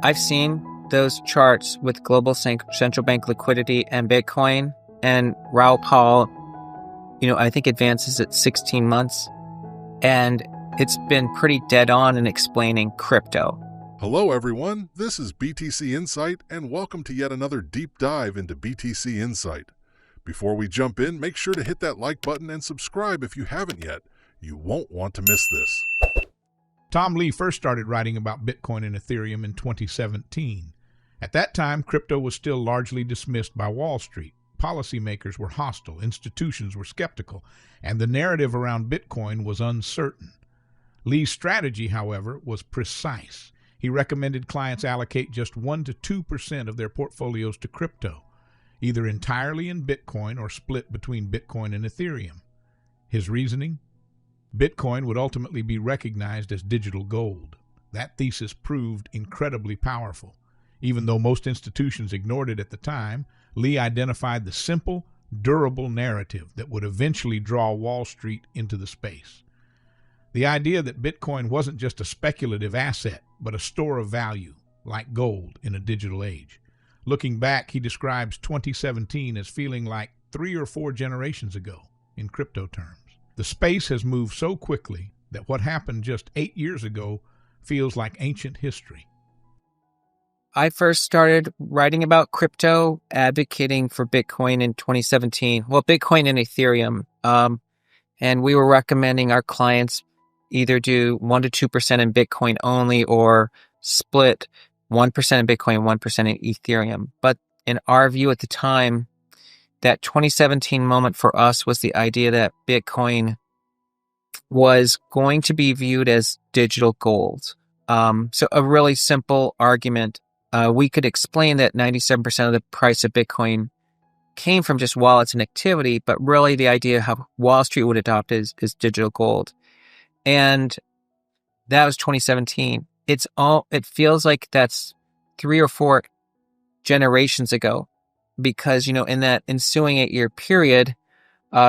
I've seen those charts with global central bank liquidity and Bitcoin, and raoul, I think advances at 16 months, and it's been pretty dead on in explaining crypto. Hello everyone, this is BTC Insight and welcome to yet another deep dive into BTC Insight. Before we jump in, make sure to hit that like button and subscribe if you haven't yet. You won't want to miss this. Tom Lee first started writing about Bitcoin and Ethereum in 2017. At that time, crypto was still largely dismissed by Wall Street. Policymakers were hostile, institutions were skeptical, and the narrative around Bitcoin was uncertain. Lee's strategy, however, was precise. He recommended clients allocate just 1% to 2% of their portfolios to crypto, either entirely in Bitcoin or split between Bitcoin and Ethereum. His reasoning? Bitcoin would ultimately be recognized as digital gold. That thesis proved incredibly powerful. Even though most institutions ignored it at the time, Lee identified the simple, durable narrative that would eventually draw Wall Street into the space. The idea that Bitcoin wasn't just a speculative asset, but a store of value, like gold in a digital age. Looking back, he describes 2017 as feeling like 3 or 4 generations ago in crypto terms. The space has moved so quickly that what happened just 8 years ago feels like ancient history. I first started writing about crypto, advocating for Bitcoin in 2017. Well, Bitcoin and Ethereum. And we were recommending our clients either do 1% to 2% in Bitcoin only or split 1% in Bitcoin, 1% in Ethereum. But in our view at the time, that 2017 moment for us was the idea that Bitcoin was going to be viewed as digital gold. So a really simple argument. We could explain that 97% of the price of Bitcoin came from just wallets and activity, but really the idea how Wall Street would adopt is digital gold. And that was 2017. It feels like that's 3 or 4 generations ago. Because, in that ensuing 8-year period,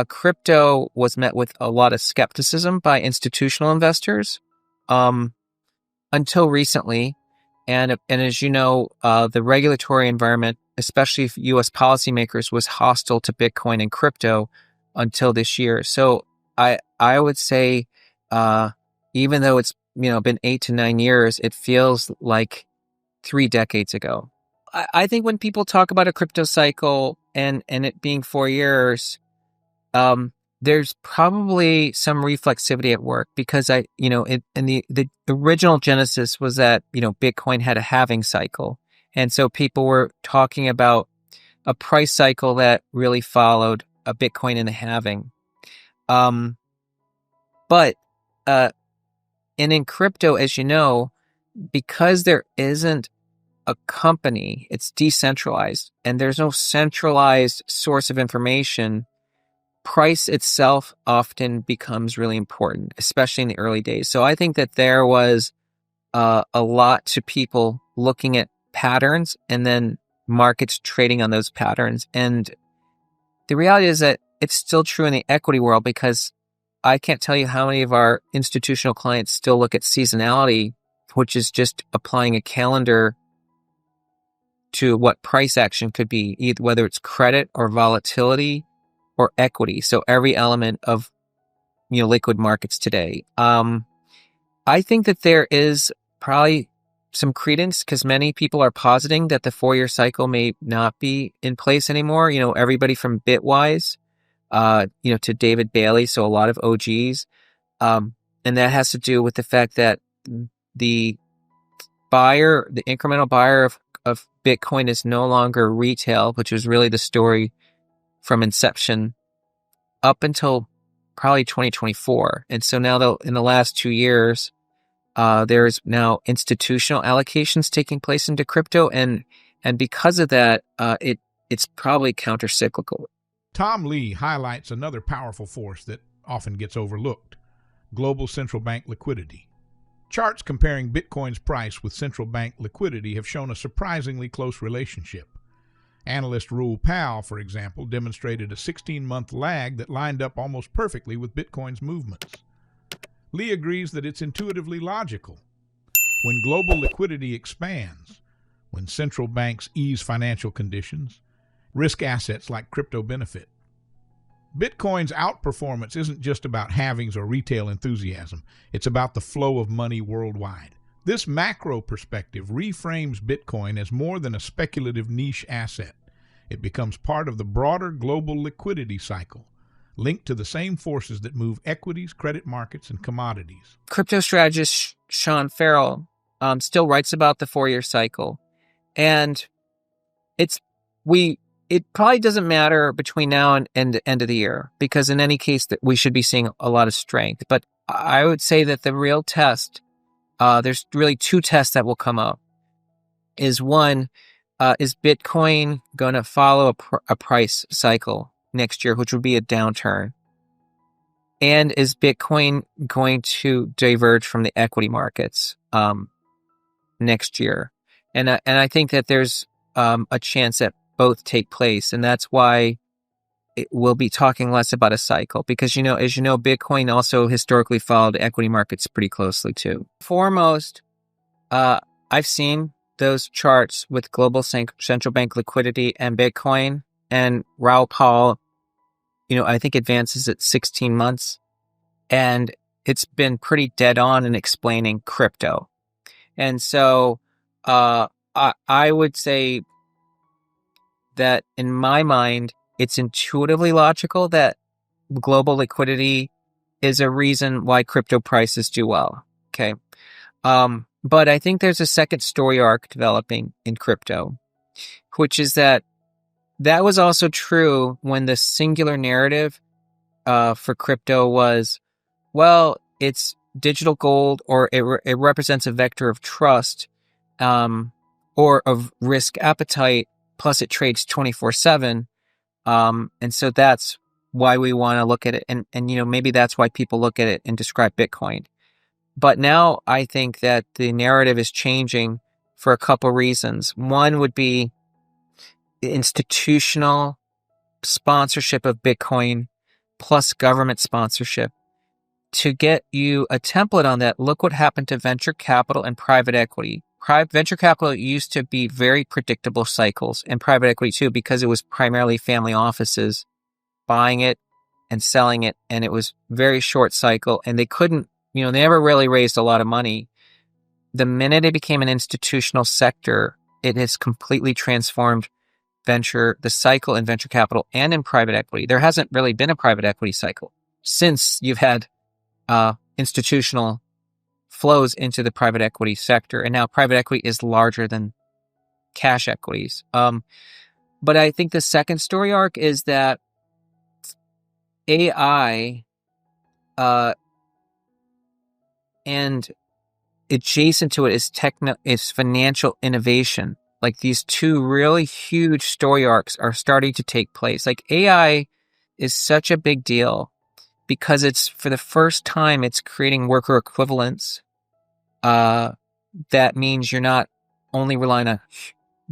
crypto was met with a lot of skepticism by institutional investors until recently. And as you know, the regulatory environment, especially U.S. policymakers, was hostile to Bitcoin and crypto until this year. So I would say, even though it's been 8 to 9 years, it feels like 3 decades ago. I think when people talk about a crypto cycle and it being 4 years, there's probably some reflexivity at work because the original genesis was that, Bitcoin had a halving cycle. And so people were talking about a price cycle that really followed a Bitcoin in the halving. But in crypto, as you know, because there isn't a company, it's decentralized, and there's no centralized source of information, price itself often becomes really important, especially in the early days. So I think that there was a lot to people looking at patterns and then markets trading on those patterns. And the reality is that it's still true in the equity world because I can't tell you how many of our institutional clients still look at seasonality, which is just applying a calendar to what price action could be, either whether it's credit or volatility or equity. So every element of liquid markets today. I think that there is probably some credence because many people are positing that the 4-year cycle may not be in place anymore. Everybody from Bitwise, to David Bailey, so a lot of OGs, and that has to do with the fact that the incremental buyer of Bitcoin is no longer retail, which was really the story from inception up until probably 2024. And so now in the last 2 years, there's now institutional allocations taking place into crypto. And because of that, it's probably counter-cyclical. Tom Lee highlights another powerful force that often gets overlooked: global central bank liquidity. Charts comparing Bitcoin's price with central bank liquidity have shown a surprisingly close relationship. Analyst Raoul, for example, demonstrated a 16-month lag that lined up almost perfectly with Bitcoin's movements. Lee agrees that it's intuitively logical. When global liquidity expands, when central banks ease financial conditions, risk assets like crypto benefit. Bitcoin's outperformance isn't just about halvings or retail enthusiasm. It's about the flow of money worldwide. This macro perspective reframes Bitcoin as more than a speculative niche asset. It becomes part of the broader global liquidity cycle, linked to the same forces that move equities, credit markets, and commodities. Crypto strategist Sean Farrell still writes about the 4-year cycle. And it probably doesn't matter between now and the end of the year, because in any case that we should be seeing a lot of strength. But I would say that the real test, there's really 2 tests that will come up. Is one, is Bitcoin going to follow a price cycle next year, which would be a downturn? And is Bitcoin going to diverge from the equity markets next year? And I think that there's a chance that both take place, and that's why we'll be talking less about a cycle, because as you know, Bitcoin also historically followed equity markets pretty closely too. Foremost, I've seen those charts with global central bank liquidity and Bitcoin, and Raoul Paul, I think advances at 16 months, and it's been pretty dead on in explaining crypto. And so I would say that in my mind, it's intuitively logical that global liquidity is a reason why crypto prices do well. Okay. But I think there's a second story arc developing in crypto, which is that was also true when the singular narrative for crypto was, well, it's digital gold, or it represents a vector of trust or of risk appetite, plus it trades 24/7. And so that's why we want to look at it. And maybe that's why people look at it and describe Bitcoin. But now I think that the narrative is changing for a couple reasons. One would be the institutional sponsorship of Bitcoin plus government sponsorship. To get you a template on that, look what happened to venture capital and private equity. Venture capital used to be very predictable cycles, and private equity too, because it was primarily family offices buying it and selling it, and it was very short cycle, and they couldn't, they never really raised a lot of money. The minute it became an institutional sector, it has completely transformed the cycle in venture capital and in private equity. There hasn't really been a private equity cycle since you've had institutional flows into the private equity sector. And now private equity is larger than cash equities. But I think the second story arc is that AI and adjacent to it is financial innovation. Like, these 2 really huge story arcs are starting to take place. Like, AI is such a big deal because it's, for the first time, it's creating worker equivalents. That means you're not only relying on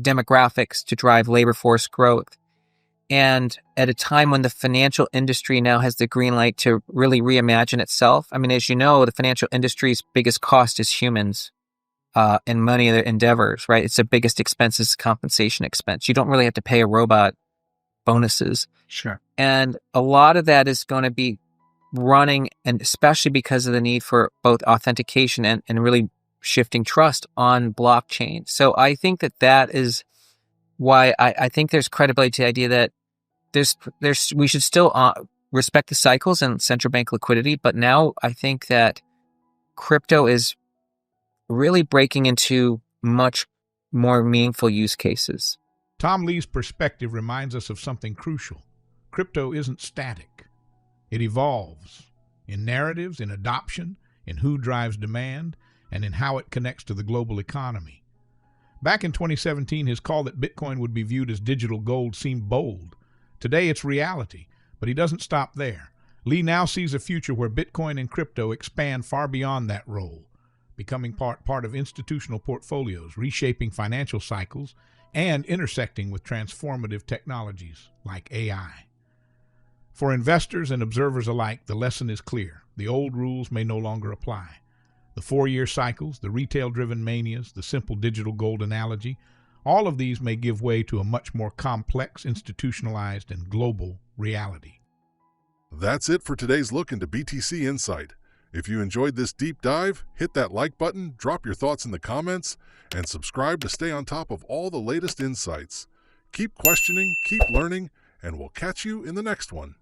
demographics to drive labor force growth. And at a time when the financial industry now has the green light to really reimagine itself. I mean, as you know, the financial industry's biggest cost is humans and money of their endeavors, right? It's the biggest expense is compensation expense. You don't really have to pay a robot bonuses. Sure. And a lot of that is going to be running, and especially because of the need for both authentication and really shifting trust on blockchain. So I think that is why I think there's credibility to the idea that we should still respect the cycles and central bank liquidity, but now I think that crypto is really breaking into much more meaningful use cases. Tom Lee's perspective reminds us of something crucial. Crypto isn't static. It evolves in narratives, in adoption, in who drives demand, and in how it connects to the global economy. Back in 2017, his call that Bitcoin would be viewed as digital gold seemed bold. Today, it's reality, but he doesn't stop there. Lee now sees a future where Bitcoin and crypto expand far beyond that role, becoming part of institutional portfolios, reshaping financial cycles, and intersecting with transformative technologies like AI. For investors and observers alike, the lesson is clear. The old rules may no longer apply. The Fourier cycles, the retail-driven manias, the simple digital gold analogy, all of these may give way to a much more complex, institutionalized, and global reality. That's it for today's look into BTC Insight. If you enjoyed this deep dive, hit that like button, drop your thoughts in the comments, and subscribe to stay on top of all the latest insights. Keep questioning, keep learning, and we'll catch you in the next one.